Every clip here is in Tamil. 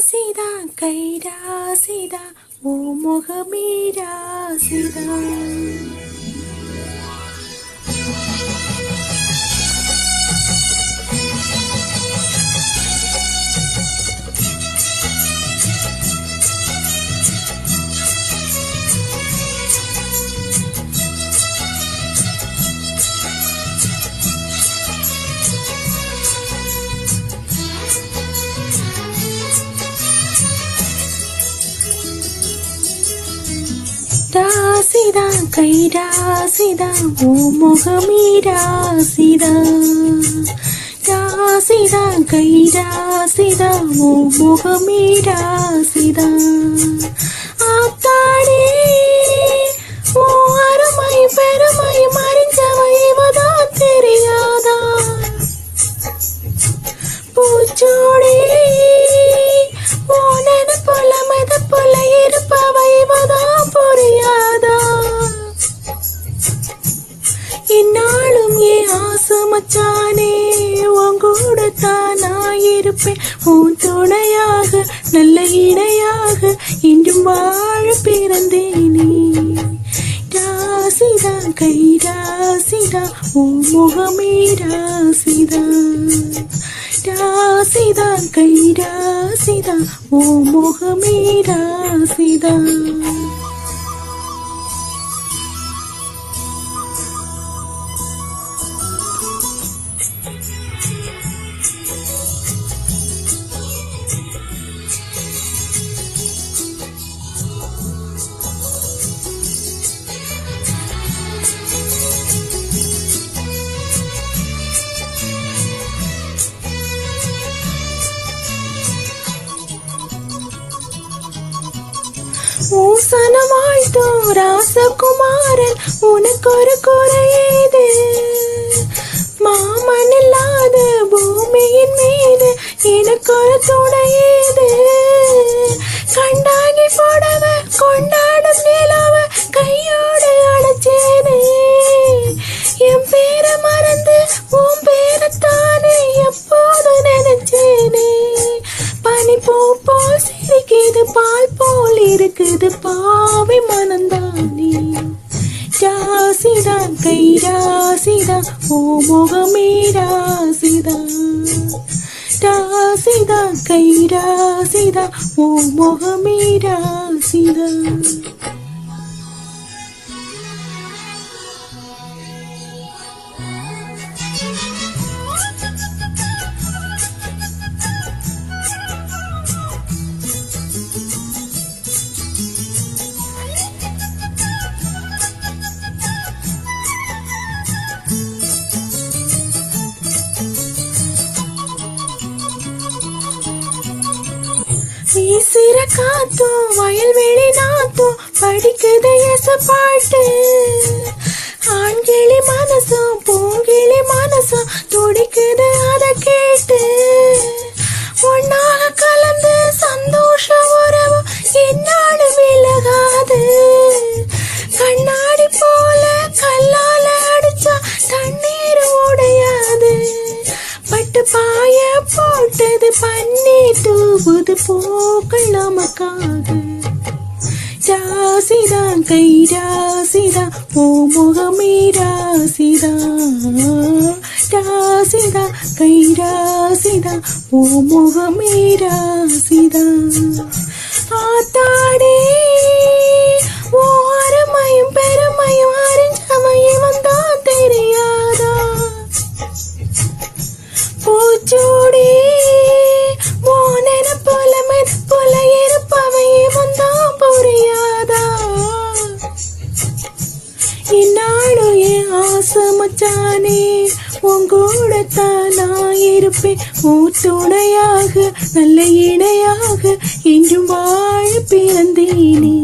ராசிதா கைராசிதா ஓ முகமே ராசிதா. ராசிதா கைராசிதா ஓ முகமே ராசிதா. ராசிதா கைராசிதா ஓ முகமே ராசிதா. ஆத்தாடே ஓ அருமை பெருமை மறைஞ்சவை இவதான் தெரியாதா. பூச்சோடே ஓ நெனப்புல மெதப்புல இருப்பவை இவதான் புரியாதா. இந்நாளும் ஏன் ஆசை மச்சானே உங்கூடத்தான் நான் இருப்பேன். உன் துணையாக நல்ல இணையாக இன்றும் வாழ பிறந்தேனே. ராசிதா கைராசிதா ஓ முகமே ராசிதா. ராசிதா கைராசிதா ஓ முகமே ராசிதா. ஊசனமாய்த்தோ ராசகுமாரன் உனக்கு ஒரு குறையேது. மாமன் இல்லாத பூமியின் மீது எனக்கு ஒரு துணையேது. கண்டாங்கி போடவ கொண்டாடும் நிலவ கையோடு அடைச்சேனே. என் பேரை மறந்து உன் பேரைத்தானே எப்போது நினைச்சேனே. பனி பூ போல் சிரிக்குது பால் போல் இருக்குது பாவை மனந்தானே. ராசிதா கைராசிதா ஓ முகமே ராசிதா. ராசிதா கைராசிதா ஓ முகமே ராசிதா. வீசுற காத்தும் வயல்வெளி நாத்தும் படிக்குது எச பாட்டு. ஆண்கிளி மனசும் பூங்கிளி மனசும் துடிக்குது அத கேட்டு. ஒன்னாக கலந்து சந்தோஷ உறவு என்னாடு விலகாது. கண்ணாடி போல கல்லால அடிச்சா தண்ணீர் உடையாது. பட்டு பாய போட்டது பன்னீர் தூவுது பூக்கள் நமக்காக. ராசிதா கைராசிதா ஓ முகமே ராசிதா. ராசிதா கைராசிதா ஓ முகமே ராசிதா. ஆத்தாடே ஓ அருமையும் பெருமையும் அறிஞ்சவையும் வந்தான் தெரியாதா. பூச்சோடே ஓ நெனப்புல மெதப்புல இருப்பவை வந்தான் புரியாதா. இந்நாளும் என் ஆசை மச்சானே உங்கூடத்தான் நான் இருப்பேன். உன் துணையாக நல்ல இணையாக இன்றும் வாழ பிறந்தேனே.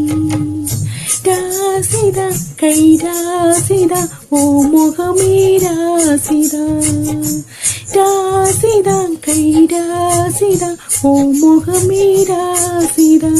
ராசிதா கைராசிதா ஓ முகமே ராசிதா. ராசிதா கைராசிதா ஓ முகமே ராசிதா.